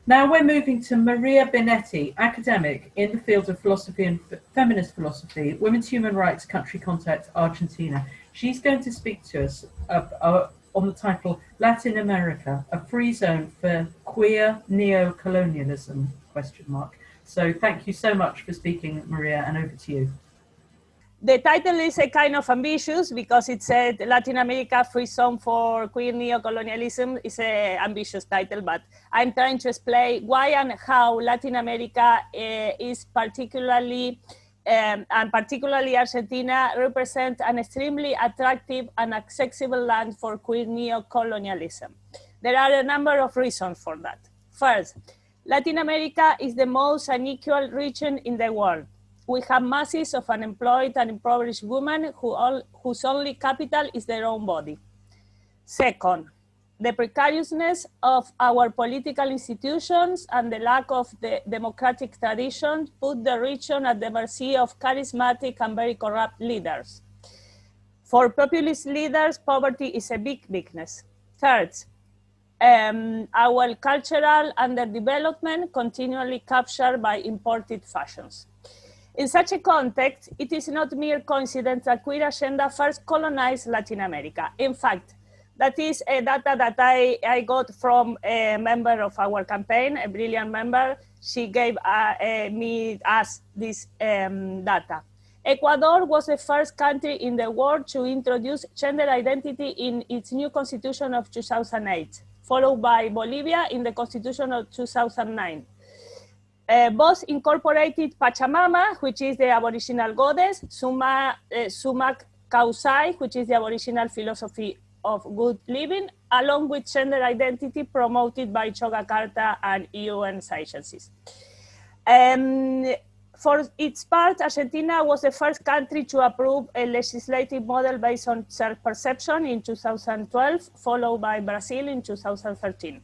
Now we're moving to Maria Binetti, academic in the field of philosophy and feminist philosophy, women's human rights, country context, Argentina. She's going to speak to us on the title Latin America, a free zone for queer neocolonialism, question mark. So thank you so much for speaking, Maria, and over to you. The title is a kind of ambitious because it said Latin America Free Zone for Queer Neocolonialism. Is an ambitious title, but I'm trying to explain why and how Latin America is particularly, and particularly Argentina, represent an extremely attractive and accessible land for queer neocolonialism. There are a number of reasons for that. First, Latin America is the most unequal region in the world. We have masses of unemployed and impoverished women whose only capital is their own body. Second, the precariousness of our political institutions and the lack of the democratic tradition put the region at the mercy of charismatic and very corrupt leaders. For populist leaders, poverty is a big weakness. Third, our cultural underdevelopment continually captured by imported fashions. In such a context, it is not mere coincidence that queer agenda first colonized Latin America. In fact, that is a data that I got from a member of our campaign, a brilliant member. She gave us this data. Ecuador was the first country in the world to introduce gender identity in its new constitution of 2008, followed by Bolivia in the constitution of 2009. Both incorporated Pachamama, which is the aboriginal goddess, Sumac Causai, which is the aboriginal philosophy of good living, along with gender identity promoted by Yogyakarta and UN agencies. For its part, Argentina was the first country to approve a legislative model based on self-perception in 2012, followed by Brazil in 2013.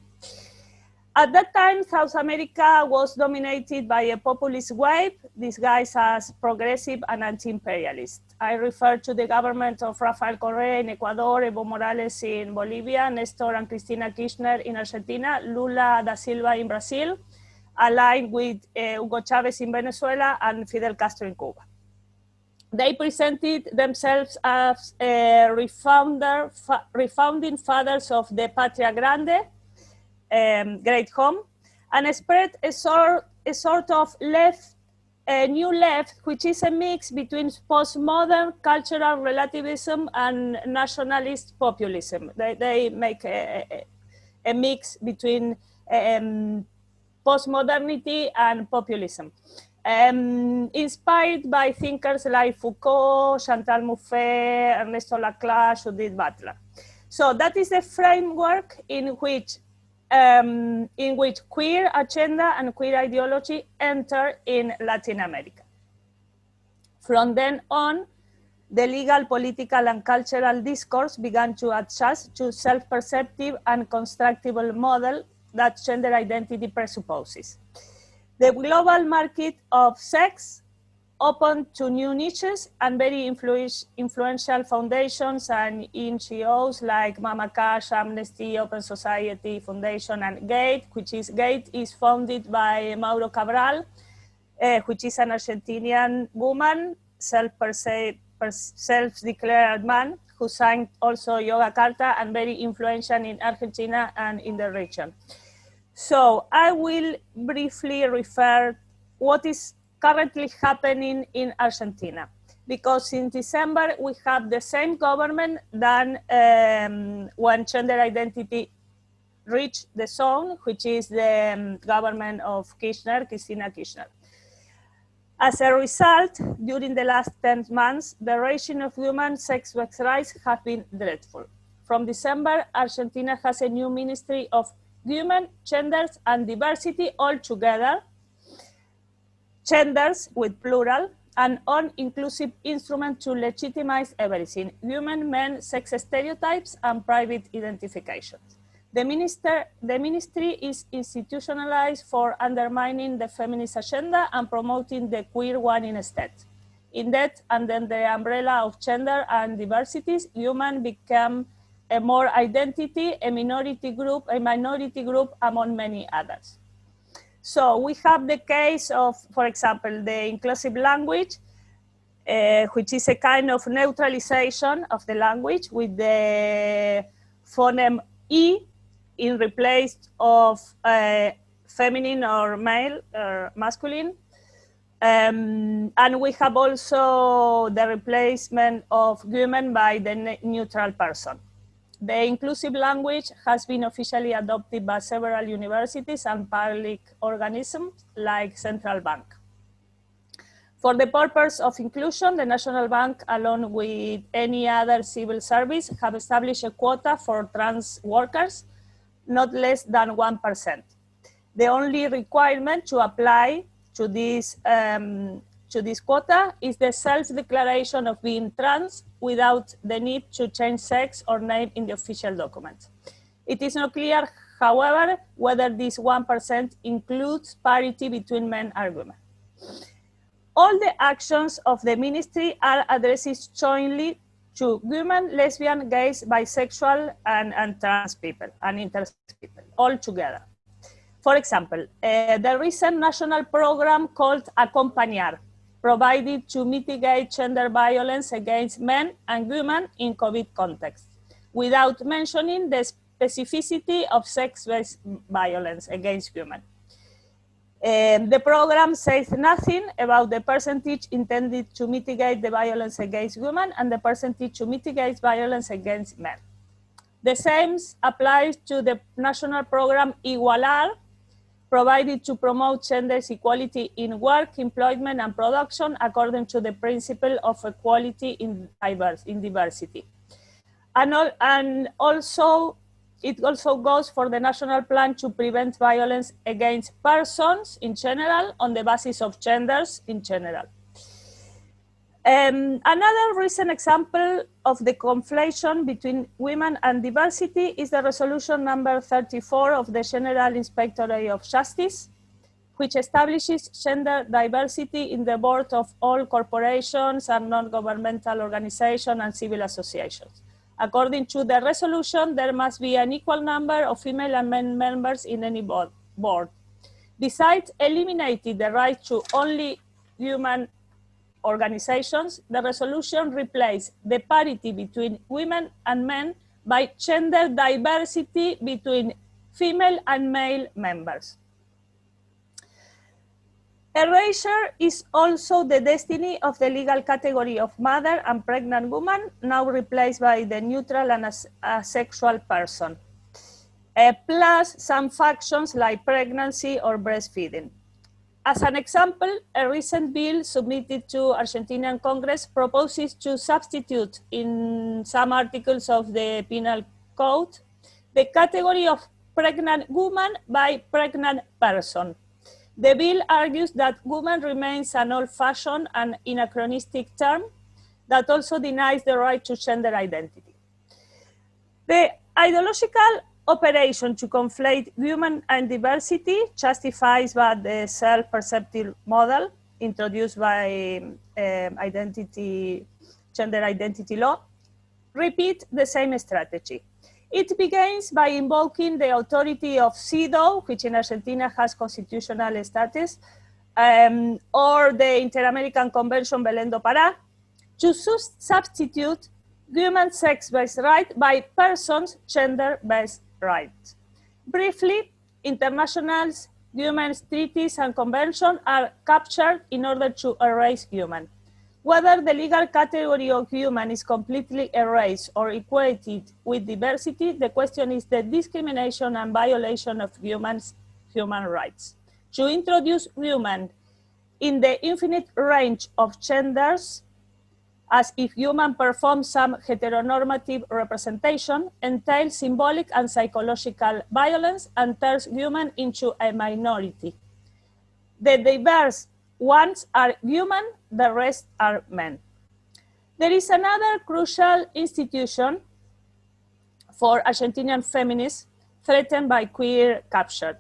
At that time, South America was dominated by a populist wave disguised as progressive and anti-imperialist. I refer to the government of Rafael Correa in Ecuador, Evo Morales in Bolivia, Nestor and Cristina Kirchner in Argentina, Lula da Silva in Brazil, aligned with Hugo Chavez in Venezuela and Fidel Castro in Cuba. They presented themselves as refounding fathers of the Patria Grande, great home, and spread a sort of new left, which is a mix between postmodern cultural relativism and nationalist populism. They make a mix between postmodernity and populism. Inspired by thinkers like Foucault, Chantal Mouffe, Ernesto Laclau, Judith Butler. So that is the framework in which queer agenda and queer ideology enter in Latin America. From then on, the legal, political, and cultural discourse began to adjust to self-perceptive and constructible model that gender identity presupposes. The global market of sex opened to new niches and very influential foundations and NGOs like Mama Cash, Amnesty, Open Society Foundation, and GATE, which is GATE is founded by Mauro Cabral, which is an Argentinian woman, self-declared man, who signed also Yogyakarta and very influential in Argentina and in the region. So I will briefly refer what is currently happening in Argentina, because in December we have the same government than when gender identity reached the zone, which is the government of Cristina Kirchner. As a result, during the last 10 months, the regime of human sex rights have been dreadful. From December, Argentina has a new Ministry of Women, Genders, and Diversity all together, genders with plural, an all-inclusive instrument to legitimize everything, women, men, sex stereotypes, and private identifications. The ministry is institutionalized for undermining the feminist agenda and promoting the queer one instead. In that, under the umbrella of gender and diversities, women become a more identity, a minority group among many others. So we have the case of, for example, the inclusive language, which is a kind of neutralization of the language with the phoneme E in replace of feminine or male or masculine. And we have also the replacement of women by the neutral person. The inclusive language has been officially adopted by several universities and public organisms like Central Bank. For the purpose of inclusion, the National Bank, along with any other civil service, have established a quota for trans workers, not less than 1%. The only requirement to apply to this quota is the self-declaration of being trans without the need to change sex or name in the official documents. It is not clear, however, whether this 1% includes parity between men and women. All the actions of the ministry are addressed jointly to women, lesbian, gays, bisexual, and trans people, and intersex people, all together. For example, the recent national program called Acompañar, provided to mitigate gender violence against men and women in COVID context, without mentioning the specificity of sex-based violence against women. The program says nothing about the percentage intended to mitigate the violence against women and the percentage to mitigate violence against men. The same applies to the national program Igualar, provided to promote gender equality in work, employment, and production according to the principle of equality in diversity. And also, it also goes for the national plan to prevent violence against persons in general on the basis of genders in general. Another recent example of the conflation between women and diversity is the resolution number 34 of the General Inspectorate of Justice, which establishes gender diversity in the board of all corporations and non-governmental organizations and civil associations. According to the resolution, there must be an equal number of female and men members in any board. Besides eliminating the right to only human organizations, the resolution replaced the parity between women and men by gender diversity between female and male members. Erasure is also the destiny of the legal category of mother and pregnant woman, now replaced by the neutral and asexual person, plus some factions like pregnancy or breastfeeding. As an example, a recent bill submitted to Argentinian Congress proposes to substitute in some articles of the Penal Code the category of pregnant woman by pregnant person. The bill argues that woman remains an old-fashioned and anachronistic term that also denies the right to gender identity. The ideological operation to conflate women and diversity justifies by the self-perceptive model introduced by gender identity law, repeat the same strategy. It begins by invoking the authority of CEDAW, which in Argentina has constitutional status, or the Inter-American Convention Belén do Pará, to substitute women's sex-based right by persons' gender-based right. Briefly, international women's treaties and conventions are captured in order to erase human. Whether the legal category of human is completely erased or equated with diversity, the question is the discrimination and violation of human rights. To introduce human in the infinite range of genders, as if human performs some heteronormative representation, entails symbolic and psychological violence and turns human into a minority. The diverse ones are human, the rest are men. There is another crucial institution for Argentinian feminists threatened by queer capture.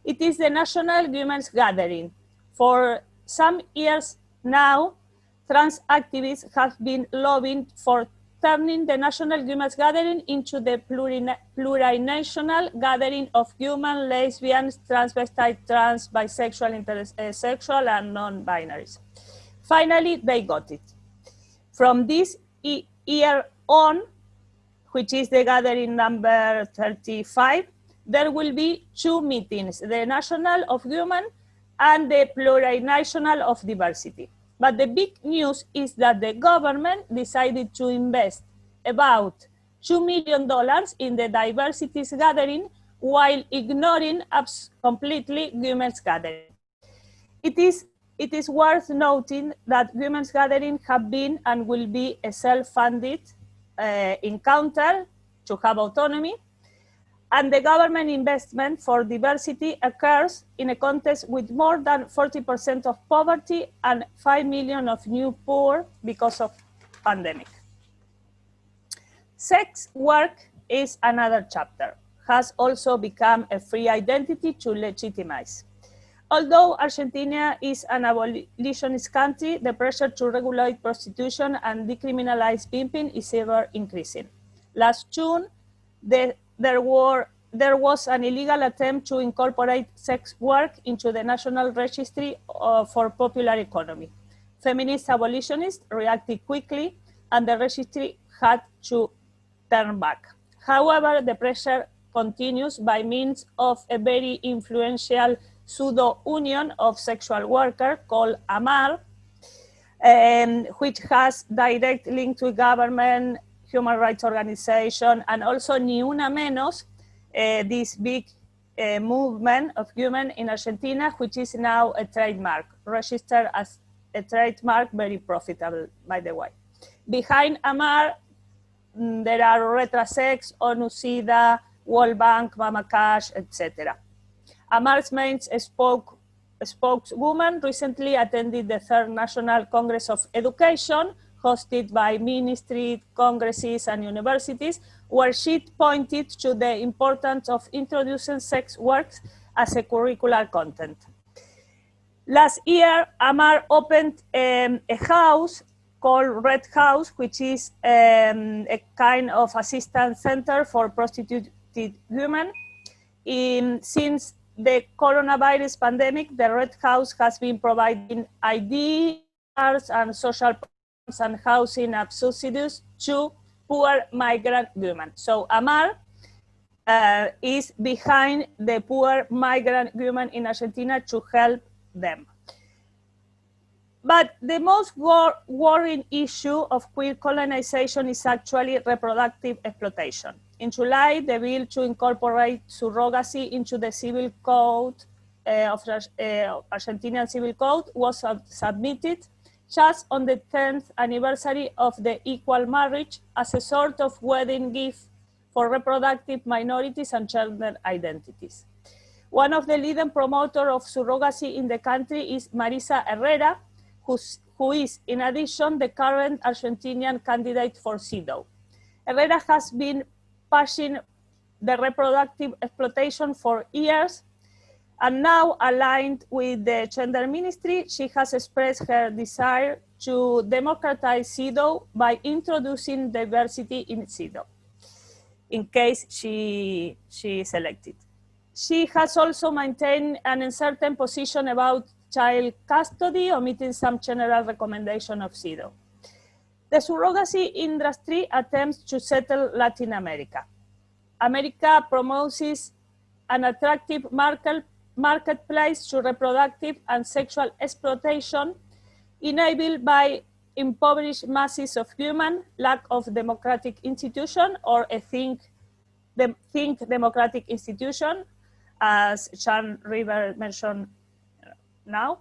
It is the National Women's Gathering. For some years now, trans activists have been lobbying for turning the national women's gathering into the plurinational gathering of human, lesbians, transvestite, trans, bisexual, intersexual, and non-binaries. Finally, they got it. From this year on, which is the gathering number 35, there will be 2 meetings, the National of Women and the Plurinational of Diversity. But the big news is that the government decided to invest about $2 million in the diversities gathering while ignoring completely women's gathering. It is worth noting that women's gatherings have been and will be a self-funded encounter to have autonomy, and the government investment for diversity occurs in a context with more than 40% of poverty and 5 million of new poor because of pandemic. Sex work is another chapter, has also become a free identity to legitimize. Although Argentina is an abolitionist country, the pressure to regulate prostitution and decriminalize pimping is ever increasing. Last June, there was an illegal attempt to incorporate sex work into the National Registry for Popular Economy. Feminist abolitionists reacted quickly, and the registry had to turn back. However, the pressure continues by means of a very influential pseudo-union of sexual workers called AMAR, which has direct link to government, human rights organization, and also Ni Una Menos, this big movement of women in Argentina, which is now a trademark, registered as a trademark, very profitable, by the way. Behind AMAR, there are Retrasex, ONU-SIDA, World Bank, Mama Cash, etc. Amar's main spokeswoman recently attended the 3rd National Congress of Education, hosted by ministries, congresses, and universities, where she pointed to the importance of introducing sex work as a curricular content. Last year, Amar opened a house called Red House, which is a kind of assistance center for prostituted women. Since the coronavirus pandemic, the Red House has been providing ID cards and social programs and housing and subsidies to poor migrant women. So Amar is behind the poor migrant women in Argentina to help them. But the most worrying issue of queer colonization is actually reproductive exploitation. In July, the bill to incorporate surrogacy into the civil code of Argentinian civil code was submitted just on the 10th anniversary of the equal marriage as a sort of wedding gift for reproductive minorities and gender identities. One of the leading promoters of surrogacy in the country is Marisa Herrera, who is, in addition, the current Argentinian candidate for CEDAW. Herrera has been pushing the reproductive exploitation for years, and now, aligned with the gender ministry, she has expressed her desire to democratize CEDAW by introducing diversity in CEDAW, in case she is elected. She has also maintained an uncertain position about child custody, omitting some general recommendation of CEDAW. The surrogacy industry attempts to settle Latin America. America promotes an attractive marketplace to reproductive and sexual exploitation, enabled by impoverished masses of women, lack of democratic institution, or a think democratic institution, as Sean River mentioned now,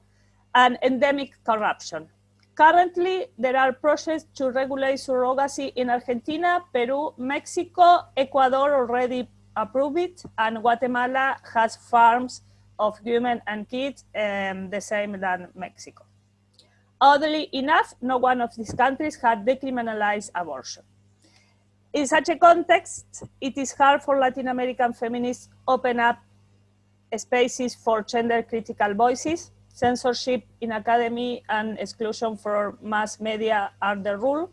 and endemic corruption. Currently, there are projects to regulate surrogacy in Argentina, Peru, Mexico, Ecuador already approved it, and Guatemala has farms of women and kids, the same than Mexico. Oddly enough, no one of these countries had decriminalized abortion. In such a context, it is hard for Latin American feminists open up spaces for gender critical voices. Censorship in academy and exclusion for mass media are the rule.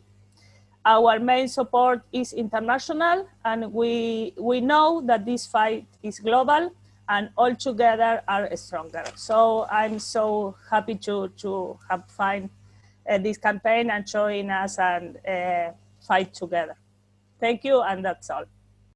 Our main support is international, and we know that this fight is global, and all together are stronger. So I'm so happy to have find this campaign and join us and fight together. Thank you, and that's all.